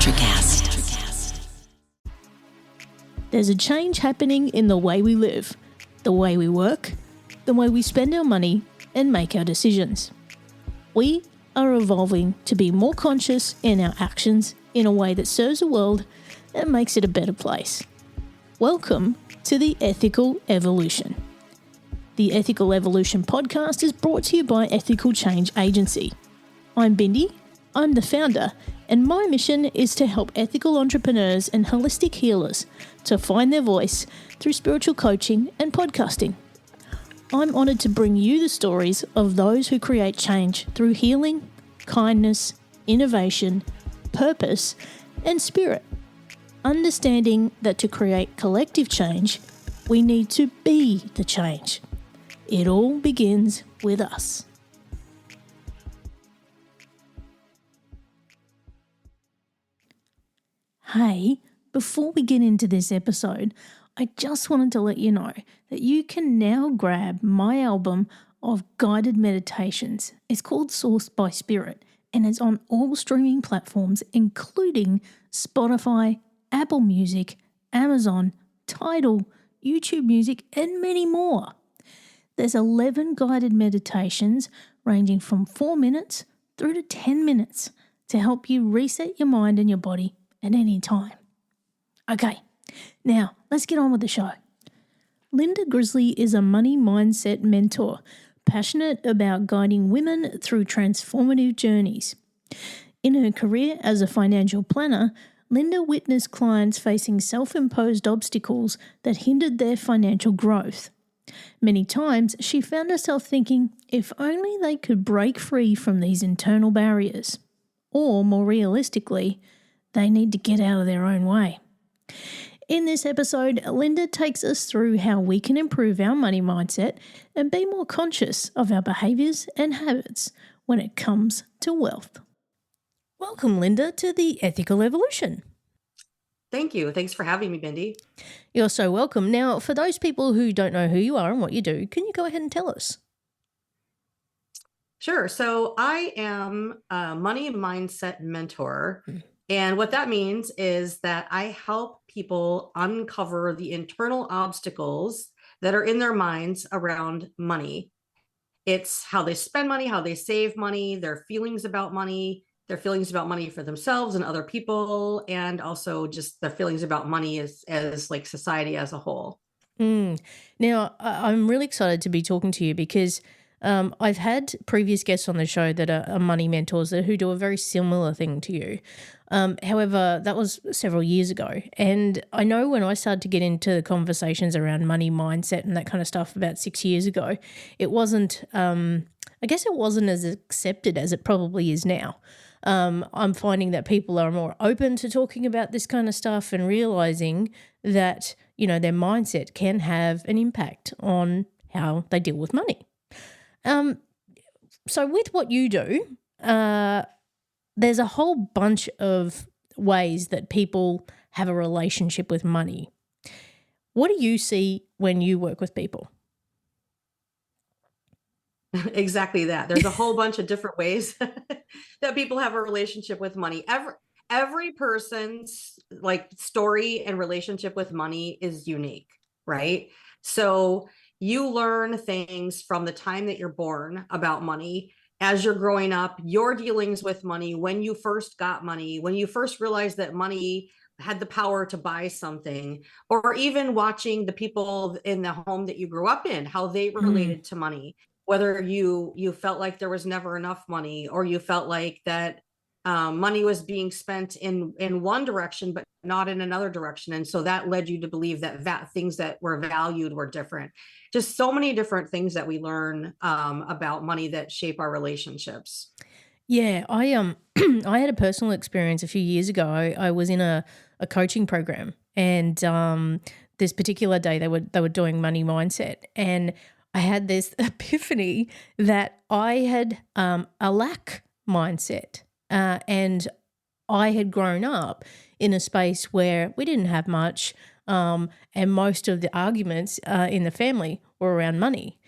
Electrocast. There's a change happening in the way we live, the way we work, the way we spend our money and make our decisions. We are evolving to be more conscious in our actions in a way that serves the world and makes it a better place. Welcome to the Ethical Evolution. The Ethical Evolution podcast is brought to you by Ethical Change Agency. I'm Bindi, I'm the founder, and my mission is to help ethical entrepreneurs and holistic healers to find their voice through spiritual coaching and podcasting. I'm honoured to bring you the stories of those who create change through healing, kindness, innovation, purpose, and spirit. Understanding that to create collective change, we need to be the change. It all begins with us. Hey, before we get into this episode, I just wanted to let you know that you can now grab my album of guided meditations. It's called Sourced by Spirit, and it's on all streaming platforms, including Spotify, Apple Music, Amazon, Tidal, YouTube Music, and many more. There's 11 guided meditations ranging from 4 minutes through to 10 minutes to help you reset your mind and your body at any time. Okay, now let's get on with the show. Linda Grizely is a money mindset mentor, passionate about guiding women through transformative journeys. In her career as a financial planner, Linda witnessed clients facing self-imposed obstacles that hindered their financial growth. Many times, she found herself thinking if only they could break free from these internal barriers. Or, more realistically, they need to get out of their own way. In this episode, Linda takes us through how we can improve our money mindset and be more conscious of our behaviours and habits when it comes to wealth. Welcome, Linda, to the Ethical Evolution. Thank you. Thanks for having me, Bindi. You're so welcome. Now, for those people who don't know who you are and what you do, can you go ahead and tell us? Sure. So I am a money mindset mentor. And what that means is that I help people uncover the internal obstacles that are in their minds around money. It's how they spend money, how they save money, their feelings about money, their feelings about money for themselves and other people, and also just their feelings about money as like society as a whole. Now, I'm really excited to be talking to you because I've had previous guests on the show that are money mentors who do a very similar thing to you. However, that was several years ago. And I know when I started to get into conversations around money mindset and that kind of stuff about 6 years ago, it wasn't, I guess it wasn't as accepted as it probably is now. I'm finding that people are more open to talking about this kind of stuff and realizing that, you know, their mindset can have an impact on how they deal with money. So with what you do, there's a whole bunch of ways that people have a relationship with money. What do you see when you work with people? Exactly that. There's a whole bunch of different ways that people have a relationship with money. Every person's like story and relationship with money is unique, right? So you learn things from the time that you're born about money. As you're growing up, your dealings with money, when you first got money, when you first realized that money had the power to buy something, or even watching the people in the home that you grew up in, how they related to money, whether you felt like there was never enough money, or you felt like that money was being spent in one direction, but not in another direction. And so that led you to believe that things that were valued were different. Just so many different things that we learn about money that shape our relationships. Yeah, I I had a personal experience a few years ago. I was in a coaching program, and this particular day they were doing money mindset, and I had this epiphany that I had a lack mindset. And I had grown up in a space where we didn't have much, and most of the arguments in the family were around money.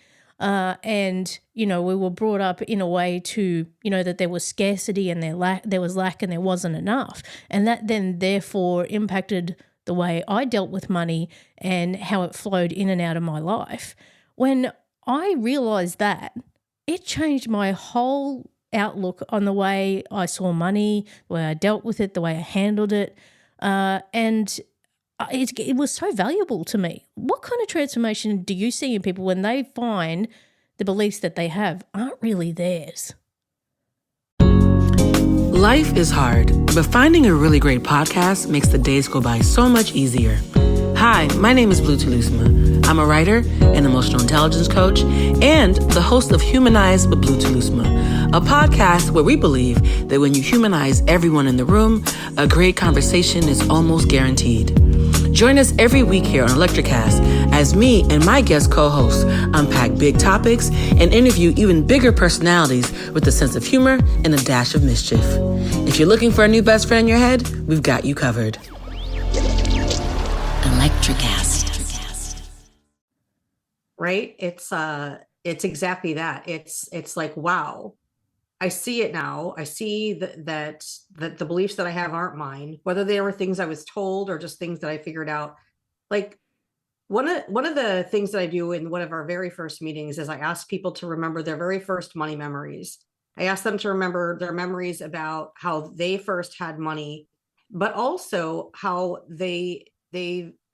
And, you know, we were brought up in a way to, you know, that there was scarcity and there was lack and there wasn't enough. And that then therefore impacted the way I dealt with money and how it flowed in and out of my life. When I realised that, it changed my whole outlook on the way I saw money, the way I dealt with it, the way I handled it. And it was so valuable to me. What kind of transformation do you see in people when they find the beliefs that they have aren't really theirs? Life is hard, but finding a really great podcast makes the days go by so much easier. Hi, my name is Blue Telusma. I'm a writer, an emotional intelligence coach, and the host of Humanize with Blue Telusma, a podcast where we believe that when you humanize everyone in the room, a great conversation is almost guaranteed. Join us every week here on Electricast as me and my guest co-hosts unpack big topics and interview even bigger personalities with a sense of humor and a dash of mischief. If you're looking for a new best friend in your head, we've got you covered. Electricast. Right? It's exactly that. It's like, wow. I see it now. I see that the beliefs that I have aren't mine, whether they were things I was told or just things that I figured out. Like one of the things that I do in one of our very first meetings is I ask people to remember their very first money memories. I ask them to remember their memories about how they first had money, but also how they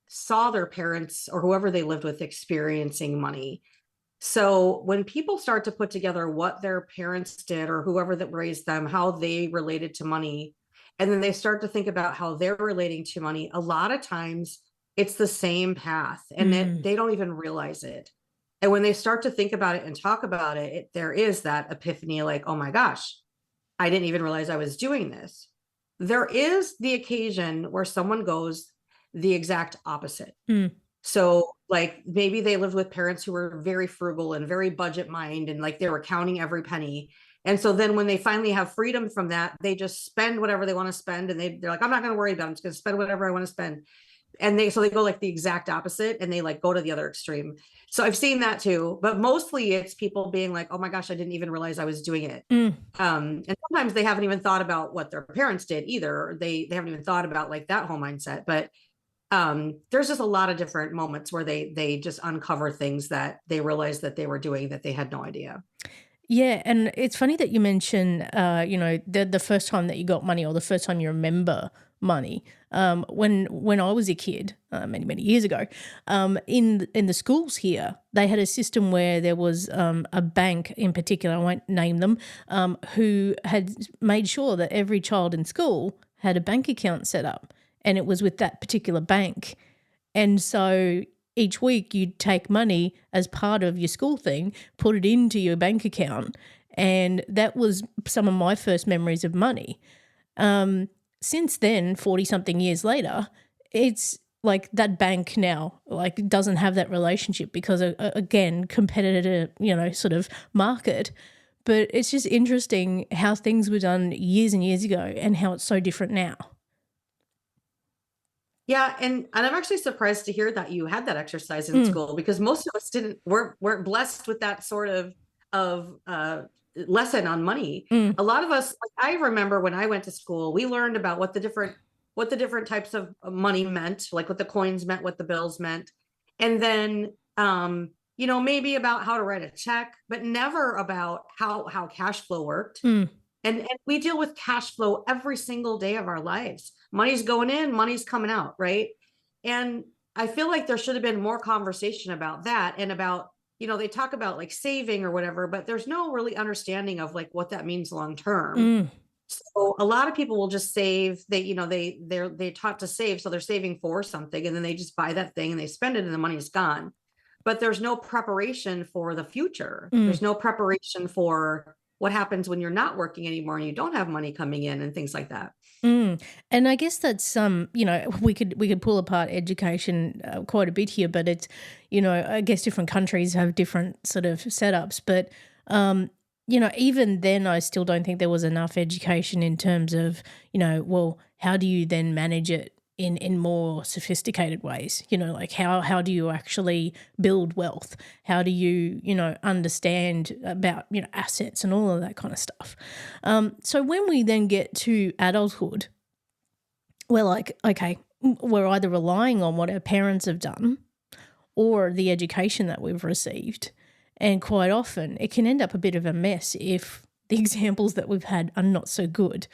saw their parents or whoever they lived with experiencing money. So when people start to put together what their parents did or whoever that raised them, how they related to money, and then they start to think about how they're relating to money, a lot of times it's the same path and they don't even realize it. And when they start to think about it and talk about it, there is that epiphany like, oh my gosh, I didn't even realize I was doing this. There is the occasion where someone goes the exact opposite. So like maybe they lived with parents who were very frugal and very budget mind and like they were counting every penny. And so then when they finally have freedom from that, they just spend whatever they want to spend. And they're like, I'm not going to worry about it. I'm just going to spend whatever I want to spend. And they go like the exact opposite and they like go to the other extreme. So I've seen that too, but mostly it's people being like, oh my gosh, I didn't even realize I was doing it. And sometimes they haven't even thought about what their parents did either. They haven't even thought about like that whole mindset, but there's just a lot of different moments where they just uncover things that they realize that they were doing that they had no idea. Yeah, and it's funny that you mention, the first time that you got money or the first time you remember money. When I was a kid, many years ago, in the schools here, they had a system where there was a bank in particular, I won't name them, who had made sure that every child in school had a bank account set up, and it was with that particular bank. And so each week you'd take money as part of your school thing, put it into your bank account, and that was some of my first memories of money. Since then, 40-something years later, it's like that bank now like doesn't have that relationship because, again, competitive, sort of market. But it's just interesting how things were done years and years ago and how it's so different now. Yeah, and I'm actually surprised to hear that you had that exercise in school because most of us weren't blessed with that sort of lesson on money. A lot of us, like I remember when I went to school, we learned about what the different types of money meant, like what the coins meant, what the bills meant, and then maybe about how to write a check, but never about how cash flow worked. And we deal with cash flow every single day of our lives. Money's going in, money's coming out, right? And I feel like there should have been more conversation about that and about, they talk about like saving or whatever, but there's no really understanding of like what that means long term. So a lot of people will just save. They're taught to save, so they're saving for something, and then they just buy that thing and they spend it, and the money's gone. But there's no preparation for the future. There's no preparation for what happens when you're not working anymore and you don't have money coming in and things like that. And I guess that's we could pull apart education quite a bit here, but it's I guess different countries have different sort of setups, but even then I still don't think there was enough education in terms of how do you then manage it in more sophisticated ways, like how do you actually build wealth? How do you, understand about, assets and all of that kind of stuff. So when we then get to adulthood, we're like, okay, we're either relying on what our parents have done or the education that we've received. And quite often it can end up a bit of a mess if the examples that we've had are not so good.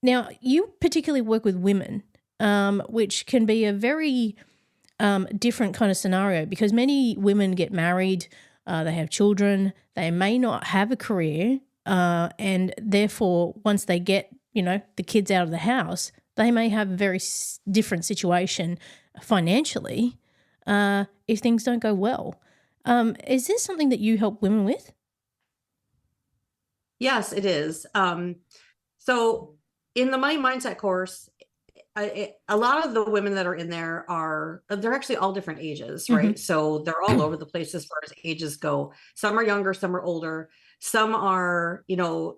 Now, you particularly work with women, which can be a very different kind of scenario because many women get married, they have children, they may not have a career, and therefore once they get, the kids out of the house, they may have a very different situation financially if things don't go well. Is this something that you help women with? Yes, it is. So in the money mindset course, a lot of the women that are in there they're actually all different ages, right? So they're all over the place as far as ages go. Some are younger, some are older, some are,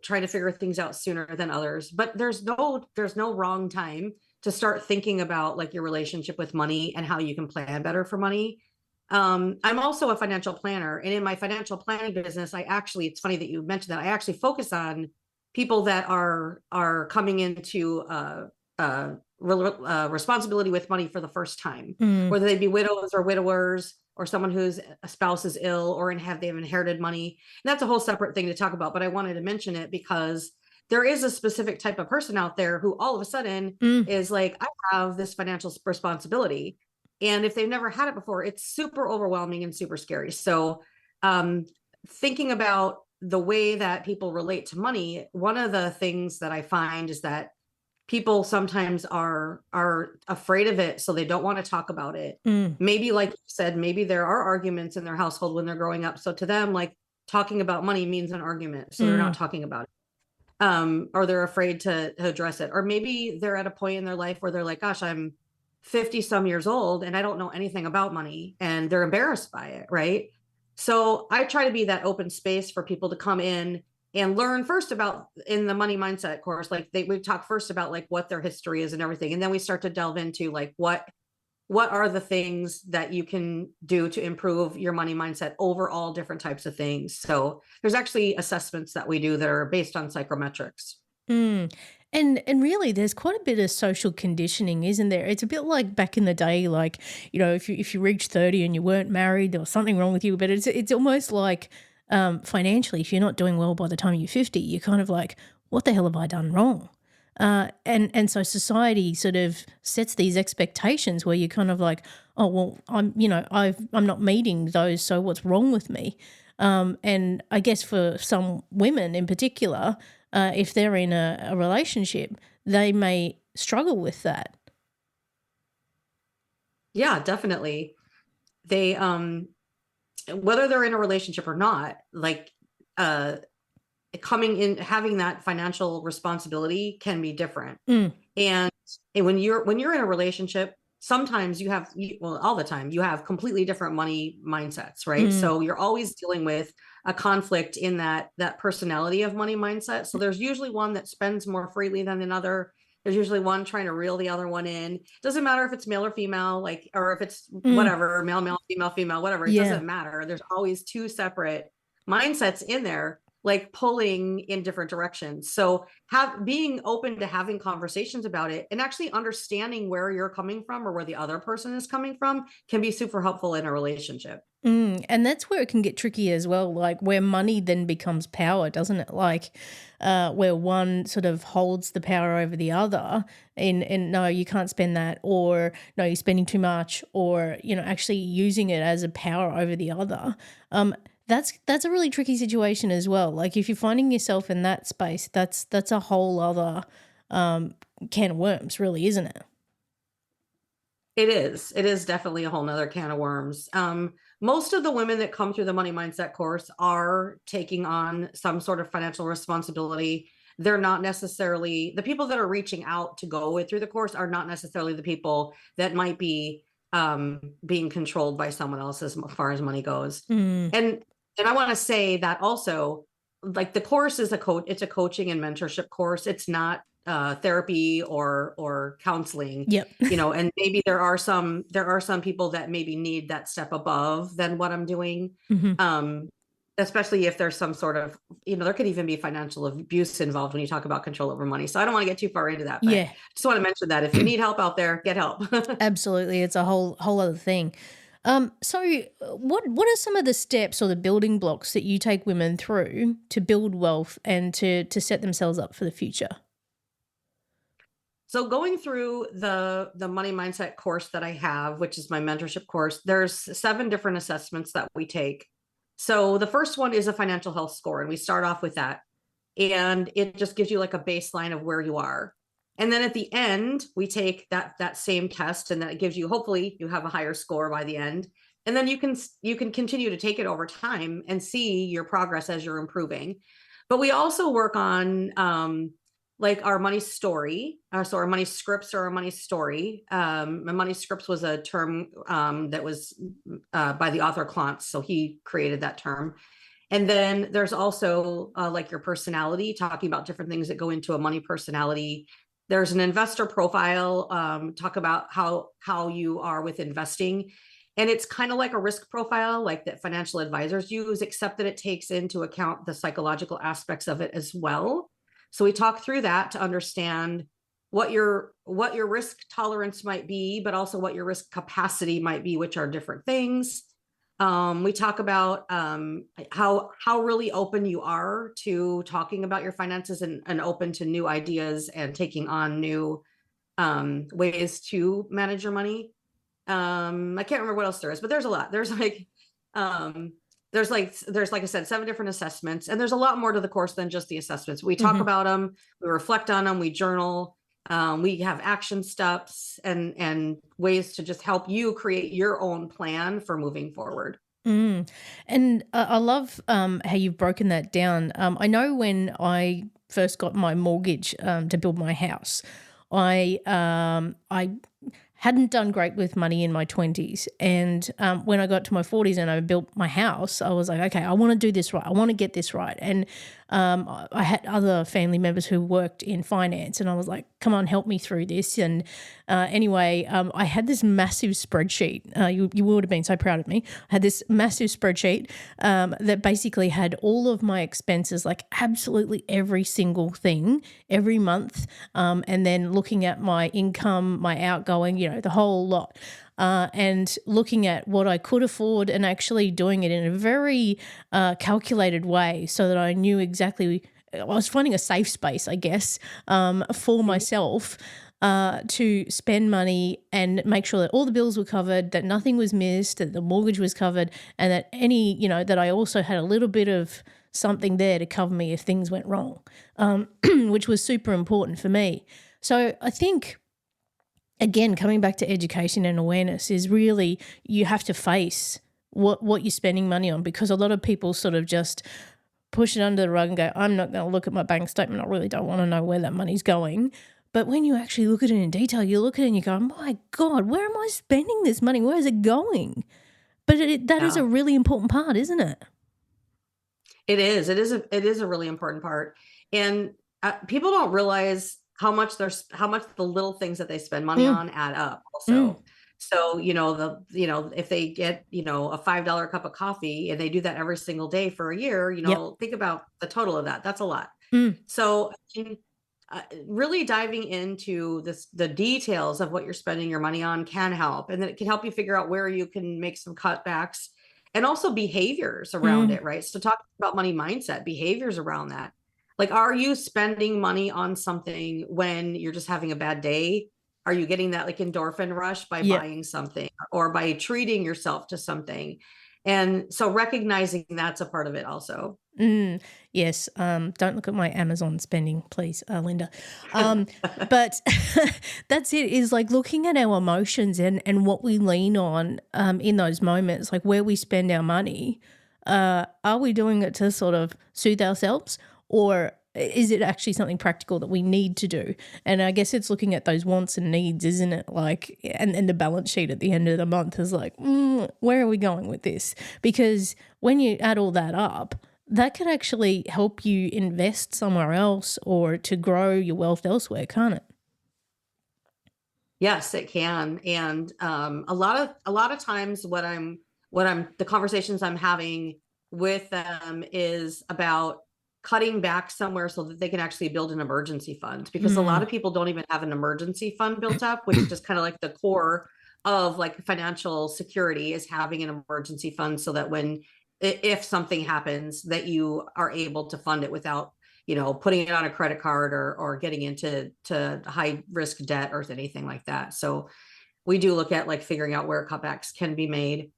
trying to figure things out sooner than others. But there's no wrong time to start thinking about like your relationship with money and how you can plan better for money. I'm also a financial planner, and in my financial planning business, it's funny that you mentioned that. I actually focus on people that are coming into responsibility with money for the first time, whether they be widows or widowers or someone whose a spouse is ill or they've inherited money. And that's a whole separate thing to talk about, but I wanted to mention it because there is a specific type of person out there who all of a sudden is like, I have this financial responsibility. And if they've never had it before, it's super overwhelming and super scary. So thinking about the way that people relate to money, one of the things that I find is that people sometimes are afraid of it, so they don't want to talk about it. Maybe, like you said, maybe there are arguments in their household when they're growing up. So to them, like talking about money means an argument. So they're not talking about it. Or they're afraid to address it. Or maybe they're at a point in their life where they're like, gosh, I'm 50 some years old and I don't know anything about money, and they're embarrassed by it. Right. So I try to be that open space for people to come in and learn first about, in the money mindset course, like we talk first about like what their history is and everything. And then we start to delve into like, what are the things that you can do to improve your money mindset over all different types of things. So there's actually assessments that we do that are based on psychometrics. And really, there's quite a bit of social conditioning, isn't there? It's a bit like back in the day, like, if you reach 30 and you weren't married, there was something wrong with you. But it's almost like financially, if you're not doing well by the time you're 50, you're kind of like, what the hell have I done wrong? And so society sort of sets these expectations where you're kind of like, oh, well, I'm not meeting those, so what's wrong with me? And I guess for some women in particular, if they're in a relationship, they may struggle with that. Yeah, definitely. They, whether they're in a relationship or not, like, coming in, having that financial responsibility can be different. And when you're in a relationship, sometimes all the time you have completely different money mindsets, right? So you're always dealing with a conflict in that personality of money mindset. So there's usually one that spends more freely than another. There's usually one trying to reel the other one in. Doesn't matter if it's male or female, like, or if it's whatever, male, female, whatever. It doesn't matter. There's always two separate mindsets in there, like pulling in different directions. So being open to having conversations about it and actually understanding where you're coming from or where the other person is coming from can be super helpful in a relationship. And that's where it can get tricky as well, like where money then becomes power, doesn't it? Like where one sort of holds the power over the other and no, you can't spend that, or no, you're spending too much, or, actually using it as a power over the other. That's a really tricky situation as well. Like if you're finding yourself in that space, that's a whole other can of worms, really, isn't it? It is definitely a whole nother can of worms. Most of the women that come through the money mindset course are taking on some sort of financial responsibility. They're not necessarily the people that are reaching out to go through the course are not necessarily the people that might be being controlled by someone else as far as money goes. And I want to say that also, like, the course is it's a coaching and mentorship course. It's not therapy or counseling, Yep. And maybe there are some people that maybe need that step above than what I'm doing. Especially if there's some sort of, there could even be financial abuse involved when you talk about control over money. So I don't want to get too far into that, but Yeah. I just want to mention that if you need help out there, get help. Absolutely. It's a whole other thing. So what are some of the steps or the building blocks that you take women through to build wealth and to set themselves up for the future? So going through the money mindset course that I have, which is my mentorship course, there's 7 different assessments that we take. So the first one is a financial health score, and we start off with that. And it just gives you like a baseline of where you are. And then at the end, we take that same test, and then it gives you, hopefully you have a higher score by the end. And then you can continue to take it over time and see your progress as you're improving. But we also work on like our money story, so our money scripts or our money story. My money scripts was a term that was by the author Klontz, so he created that term. And then there's also like your personality, talking about different things that go into a money personality. There's an investor profile, talk about how you are with investing. And it's kind of like a risk profile, like that financial advisors use, except that it takes into account the psychological aspects of it as well. So we talk through that to understand what your risk tolerance might be, but also what your risk capacity might be, which are different things. We talk about how really open you are to talking about your finances and open to new ideas and taking on new ways to manage your money. I can't remember what else there is, but there's a lot. There's like I said, 7 different assessments, and there's a lot more to the course than just the assessments. We talk about them, we reflect on them, we journal. We have action steps and ways to just help you create your own plan for moving forward. And I love how you've broken that down. I know when I first got my mortgage to build my house, I hadn't done great with money in my 20s. And when I got to my 40s and I built my house, I was like, okay, I want to do this right. I want to get this right. And I had other family members who worked in finance, and I was like, come on, help me through this. And anyway, I had this massive spreadsheet. You would have been so proud of me. I had this massive spreadsheet that basically had all of my expenses, like absolutely every single thing every month, and then looking at my income, my outgoing, the whole lot. And looking at what I could afford and actually doing it in a very calculated way so that I knew exactly, I was finding a safe space, I guess, for myself to spend money and make sure that all the bills were covered, that nothing was missed, that the mortgage was covered, and that that I also had a little bit of something there to cover me if things went wrong, which was super important for me. So I think, again, coming back to education and awareness is really, you have to face what you're spending money on, because a lot of people sort of just push it under the rug and go, I'm not going to look at my bank statement. I really don't want to know where that money's going. But when you actually look at it in detail, you look at it and you go, my God, where am I spending this money? Where is it going? But that is a really important part, isn't it? It is. It is a really important part. And people don't realize how much the little things that they spend money on add up also. So, if they get, a $5 cup of coffee and they do that every single day for a year, think about the total of that. That's a lot. So really diving into the details of what you're spending your money on can help. And then it can help you figure out where you can make some cutbacks, and also behaviors around it, right? So talk about money mindset, behaviors around that. Like, are you spending money on something when you're just having a bad day? Are you getting that like endorphin rush by buying something or by treating yourself to something? And so recognizing that's a part of it also. Yes. Don't look at my Amazon spending, please, Linda. But that's it, is like looking at our emotions and what we lean on in those moments, like where we spend our money. Are we doing it to sort of soothe ourselves, or is it actually something practical that we need to do? And I guess it's looking at those wants and needs, isn't it? Like, and the balance sheet at the end of the month is like, where are we going with this? Because when you add all that up, that could actually help you invest somewhere else or to grow your wealth elsewhere, can't it? Yes, it can. And a lot of times what I'm the conversations I'm having with them is about cutting back somewhere so that they can actually build an emergency fund, because a lot Mm. of people don't even have an emergency fund built up, which is kind of like the core of like financial security, is having an emergency fund so that when if something happens, that you are able to fund it without putting it on a credit card or getting into high risk debt or anything like that. So we do look at like figuring out where cutbacks can be made.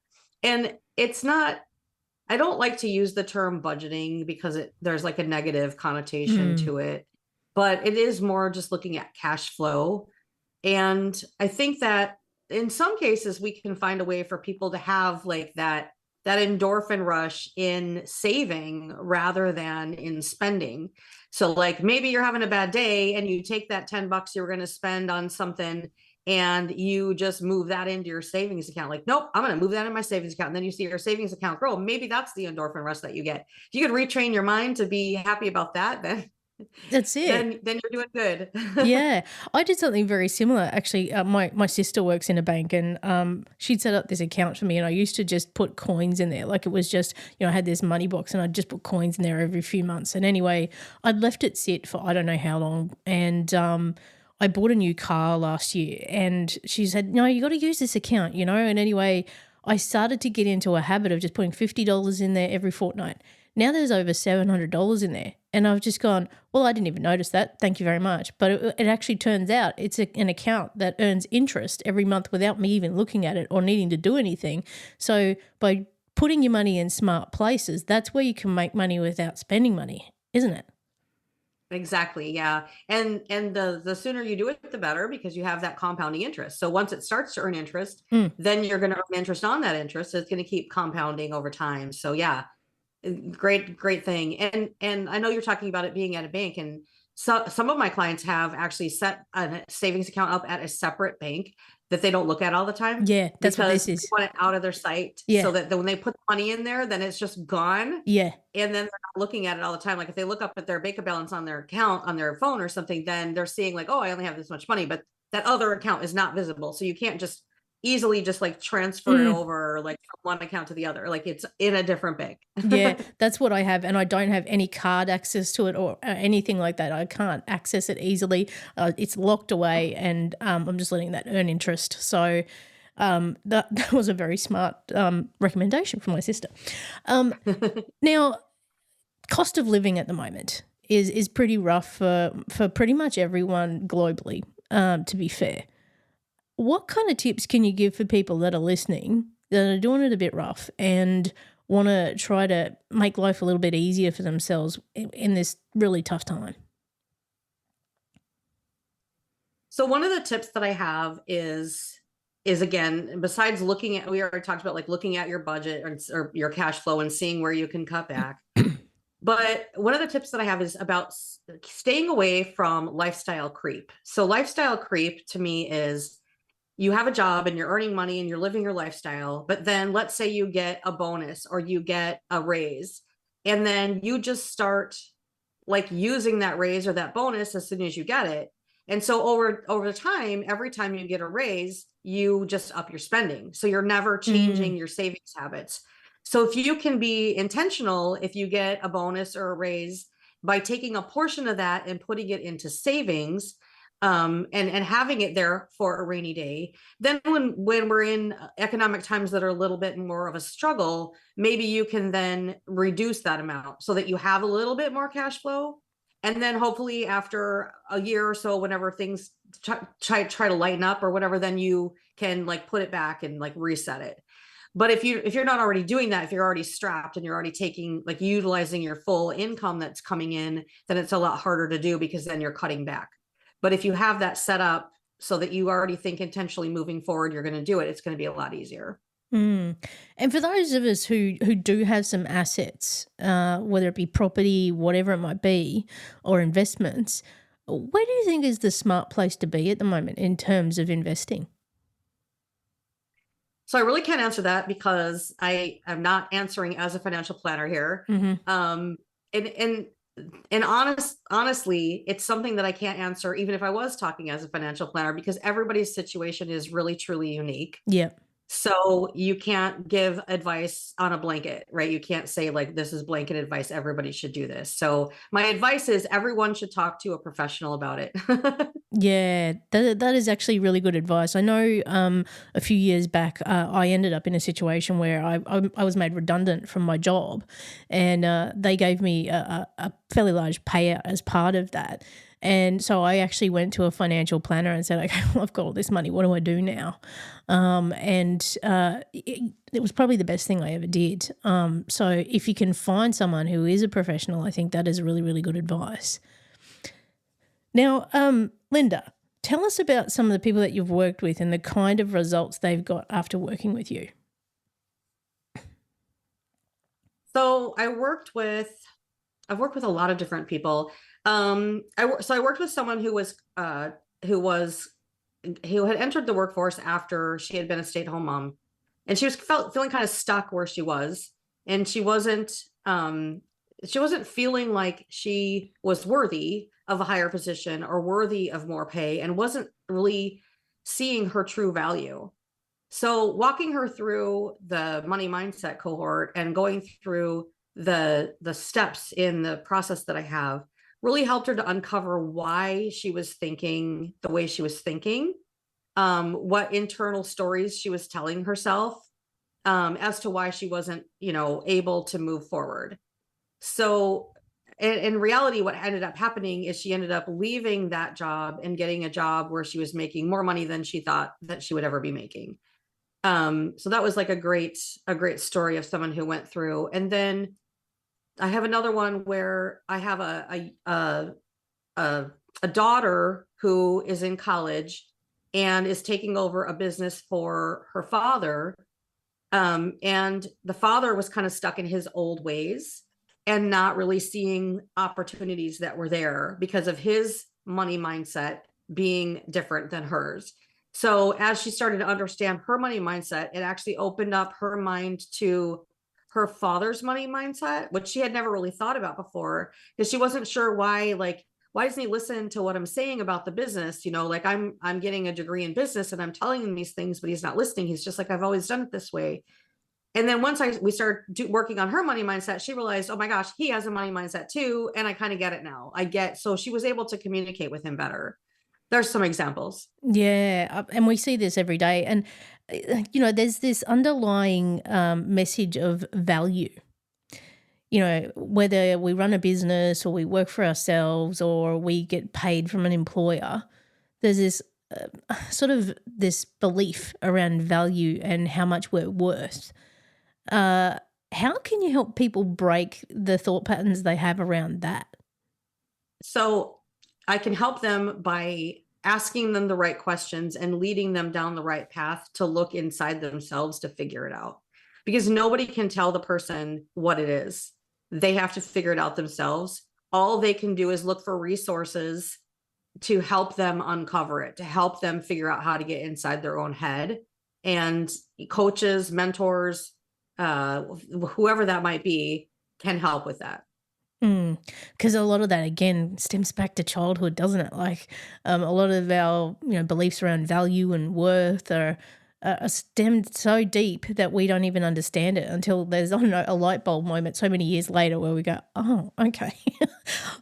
And it's not, I don't like to use the term budgeting because there's like a negative connotation Mm. to it, but it is more just looking at cash flow. And I think that in some cases we can find a way for people to have like that endorphin rush in saving rather than in spending. So like maybe you're having a bad day and you take that $10 you were going to spend on something and you just move that into your savings account. Like, nope, I'm going to move that in my savings account. And then you see your savings account grow. Maybe that's the endorphin rush that you get. If you could retrain your mind to be happy about that, then That's it. then you're doing good. Yeah, I did something very similar. Actually, my sister works in a bank, and she'd set up this account for me, and I used to just put coins in there. Like it was just, I had this money box, and I'd just put coins in there every few months. And anyway, I'd left it sit for I don't know how long, and I bought a new car last year, and she said, "No, you got to use this account," And anyway, I started to get into a habit of just putting $50 in there every fortnight. Now there's over $700 in there. And I've just gone, well, I didn't even notice that. Thank you very much. But it actually turns out it's an account that earns interest every month without me even looking at it or needing to do anything. So by putting your money in smart places, that's where you can make money without spending money, isn't it? Exactly. Yeah. And the sooner you do it, the better, because you have that compounding interest. So once it starts to earn interest, Mm. then you're going to earn interest on that interest. So it's going to keep compounding over time. So yeah, great thing. And I know you're talking about it being at a bank, and so some of my clients have actually set a savings account up at a separate bank that they don't look at all the time, Yeah, that's what because this they is. want it out of their sight, Yeah, so that when they put the money in there, then it's just gone. yeah. And then they're not looking at it all the time. Like if they look up at their bank balance on their account on their phone or something, then they're seeing like, oh, I only have this much money, but that other account is not visible. So you can't just easily just like transfer it Mm. over like from one account to the other. Like it's in a different bank. Yeah, that's what I have, and I don't have any card access to it or anything like that. I can't access it easily. It's locked away, and I'm just letting that earn interest. So that was a very smart recommendation from my sister. Now, cost of living at the moment is pretty rough for pretty much everyone globally. To be fair, what kind of tips can you give for people that are listening that are doing it a bit rough and want to try to make life a little bit easier for themselves in this really tough time? So one of the tips that I have is again, besides looking at, we already talked about like looking at your budget or your cash flow and seeing where you can cut back. But one of the tips that I have is about staying away from lifestyle creep. So lifestyle creep to me is, you have a job and you're earning money and you're living your lifestyle, but then let's say you get a bonus or you get a raise, and then you just start like using that raise or that bonus as soon as you get it. And so over time, every time you get a raise, you just up your spending. So you're never Mm. changing your savings habits. So if you can be intentional, if you get a bonus or a raise, by taking a portion of that and putting it into savings, and having it there for a rainy day, then when we're in economic times that are a little bit more of a struggle, maybe you can then reduce that amount so that you have a little bit more cash flow. And then hopefully after a year or so, whenever things try to lighten up or whatever, then you can like put it back and like reset it. But if you're not already doing that, if you're already strapped and you're already taking like utilizing your full income that's coming in, then it's a lot harder to do, because then you're cutting back. But if you have that set up so that you already think intentionally moving forward, you're going to do it, it's going to be a lot easier. Mm. And for those of us who do have some assets, whether it be property, whatever it might be, or investments, where do you think is the smart place to be at the moment in terms of investing? So I really can't answer that because I am not answering as a financial planner here. And honestly, it's something that I can't answer even if I was talking as a financial planner, because everybody's situation is really truly unique. Yeah. So you can't give advice on a blanket, right? You can't say like, this is blanket advice, everybody should do this. So my advice is everyone should talk to a professional about it. Yeah, that is actually really good advice. I know a few years back, I ended up in a situation where I was made redundant from my job, and they gave me a fairly large payout as part of that. And so I actually went to a financial planner and said, okay, well, I've got all this money. What do I do now? It was probably the best thing I ever did. So if you can find someone who is a professional, I think that is really, really good advice. Now, Linda, tell us about some of the people that you've worked with and the kind of results they've got after working with you. So I've worked with a lot of different people. I worked with someone who had entered the workforce after she had been a stay-at-home mom, and she was feeling kind of stuck where she was, and she wasn't feeling like she was worthy of a higher position or worthy of more pay, and wasn't really seeing her true value. So walking her through the money mindset cohort and going through the steps in the process that I have really helped her to uncover why she was thinking the way she was thinking, what internal stories she was telling herself, as to why she wasn't, able to move forward. So in reality, what ended up happening is she ended up leaving that job and getting a job where she was making more money than she thought that she would ever be making. So that was like a great story of someone who went through. And then I have another one where I have a daughter who is in college and is taking over a business for her father. And the father was kind of stuck in his old ways and not really seeing opportunities that were there because of his money mindset being different than hers. So as she started to understand her money mindset, it actually opened up her mind to her father's money mindset, which she had never really thought about before, because she wasn't sure why doesn't he listen to what I'm saying about the business? Like I'm getting a degree in business and I'm telling him these things, but he's not listening. He's just like, I've always done it this way. And then once we started working on her money mindset, she realized, oh my gosh, he has a money mindset too. And I kind of get it now. So she was able to communicate with him better. There's some examples. Yeah, and we see this every day. And, there's this underlying message of value. Whether we run a business or we work for ourselves or we get paid from an employer, there's this sort of this belief around value and how much we're worth. How can you help people break the thought patterns they have around that? So I can help them by asking them the right questions and leading them down the right path to look inside themselves to figure it out. Because nobody can tell the person what it is. They have to figure it out themselves. All they can do is look for resources to help them uncover it, to help them figure out how to get inside their own head. And coaches, mentors, whoever that might be, can help with that. Because a lot of that, again, stems back to childhood, doesn't it? Like a lot of our, beliefs around value and worth are stemmed so deep that we don't even understand it until there's, I don't know, a light bulb moment so many years later where we go, oh, okay,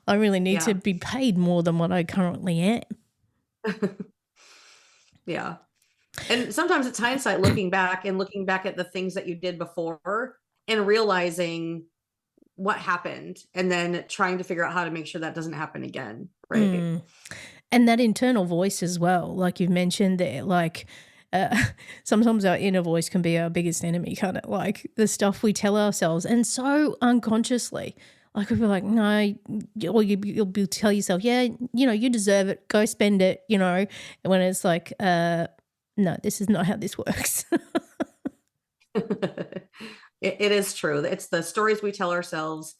I really need to be paid more than what I currently am. Yeah. And sometimes it's hindsight looking back at the things that you did before and realizing what happened and then trying to figure out how to make sure that doesn't happen again. Right. And that internal voice as well, like you've mentioned there, like sometimes our inner voice can be our biggest enemy, kind of like the stuff we tell ourselves, and so unconsciously. Like we'll be like, no, or you'll tell yourself, yeah, you deserve it, go spend it, and when it's like, no, this is not how this works. It is true. It's the stories we tell ourselves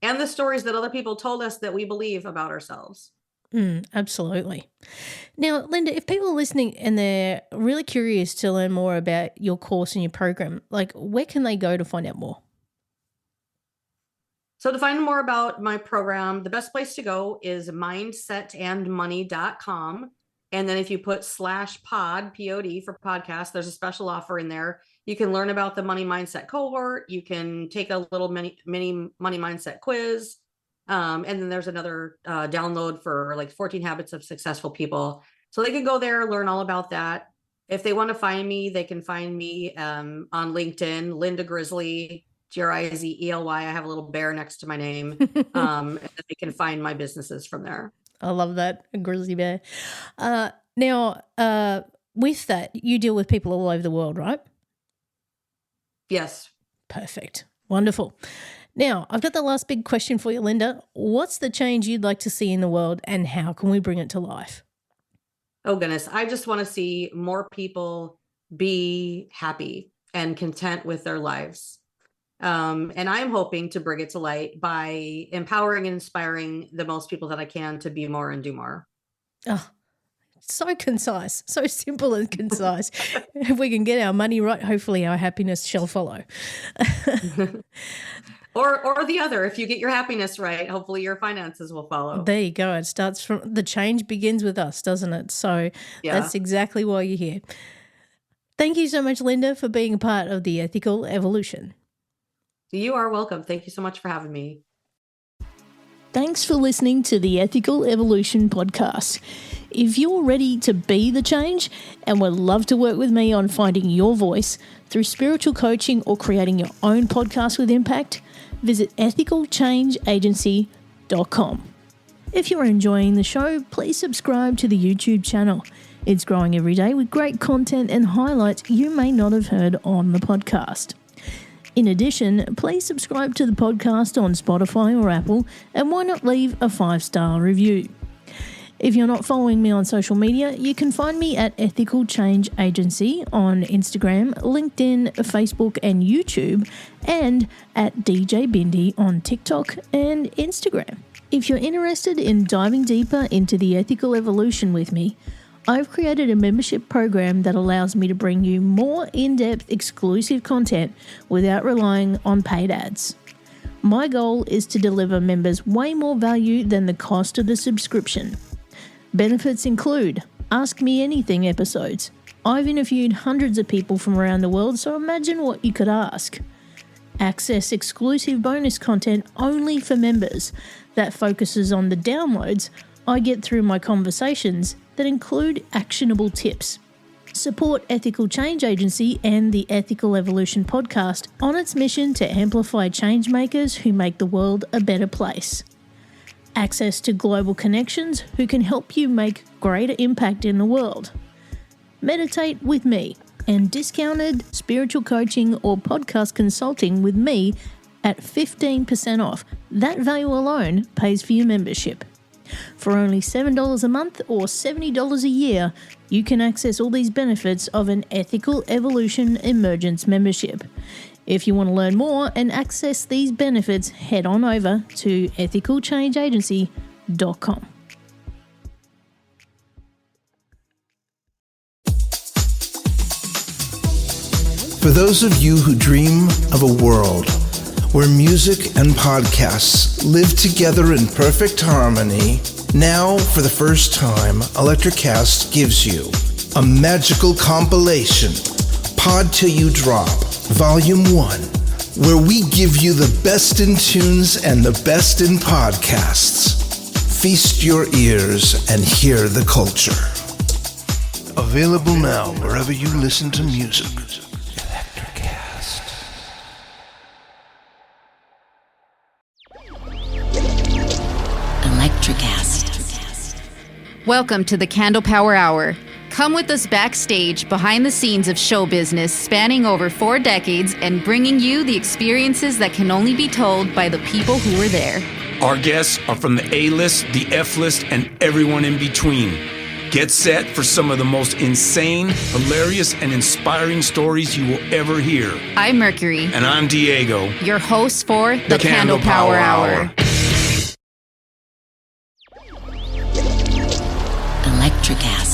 and the stories that other people told us that we believe about ourselves. Absolutely. Now, Linda, if people are listening and they're really curious to learn more about your course and your program, like where can they go to find out more? So to find more about my program, the best place to go is mindsetandmoney.com. And then if you put /pod, P-O-D for podcast, there's a special offer in there. You can learn about the money mindset cohort. You can take a little mini money mindset quiz. And then there's another download for like 14 habits of successful people. So they can go there, learn all about that. If they want to find me, they can find me on LinkedIn, Linda Grizely, Grizely. I have a little bear next to my name. And they can find my businesses from there. I love that, a grizzly bear. Now, with that, you deal with people all over the world, right? Yes. Perfect. Wonderful. Now, I've got the last big question for you, Linda. What's the change you'd like to see in the world and how can we bring it to life? Oh, goodness. I just want to see more people be happy and content with their lives. And I'm hoping to bring it to light by empowering and inspiring the most people that I can to be more and do more. Oh, so concise, so simple and concise. If we can get our money right, hopefully our happiness shall follow. Or the other, if you get your happiness right, hopefully your finances will follow. There you go. It starts from the change begins with us, doesn't it? So That's exactly why you're here. Thank you so much, Linda, for being a part of the Ethical Evolution. You are welcome. Thank you so much for having me. Thanks for listening to the Ethical Evolution podcast. If you're ready to be the change and would love to work with me on finding your voice through spiritual coaching or creating your own podcast with impact, visit ethicalchangeagency.com. If you're enjoying the show, please subscribe to the YouTube channel. It's growing every day with great content and highlights you may not have heard on the podcast. In addition, please subscribe to the podcast on Spotify or Apple, and why not leave a 5-star review? If you're not following me on social media, you can find me at Ethical Change Agency on Instagram, LinkedIn, Facebook and YouTube, and at DJ Bindi on TikTok and Instagram. If you're interested in diving deeper into the ethical evolution with me, I've created a membership program that allows me to bring you more in-depth exclusive content without relying on paid ads. My goal is to deliver members way more value than the cost of the subscription. Benefits include Ask Me Anything episodes. I've interviewed hundreds of people from around the world, so imagine what you could ask. Access exclusive bonus content only for members that focuses on the downloads I get through my conversations that include actionable tips. Support Ethical Change Agency and the Ethical Evolution podcast on its mission to amplify change makers who make the world a better place. Access to global connections who can help you make greater impact in the world. Meditate with me and discounted spiritual coaching or podcast consulting with me at 15% off. That value alone pays for your membership. For only $7 a month or $70 a year, you can access all these benefits of an Ethical Evolution Emergence membership. If you want to learn more and access these benefits, head on over to ethicalchangeagency.com. For those of you who dream of a world where music and podcasts live together in perfect harmony, now, for the first time, Electricast gives you a magical compilation, Pod Till You Drop, Volume 1, where we give you the best in tunes and the best in podcasts. Feast your ears and hear the culture. Available now wherever you listen to music. Welcome to the Candle Power Hour. Come with us backstage behind the scenes of show business spanning over 4 decades and bringing you the experiences that can only be told by the people who were there. Our guests are from the A-list, the F-list, and everyone in between. Get set for some of the most insane, hilarious, and inspiring stories you will ever hear. I'm Mercury. And I'm Diego. Your hosts for the Candle Power Hour. electric acid.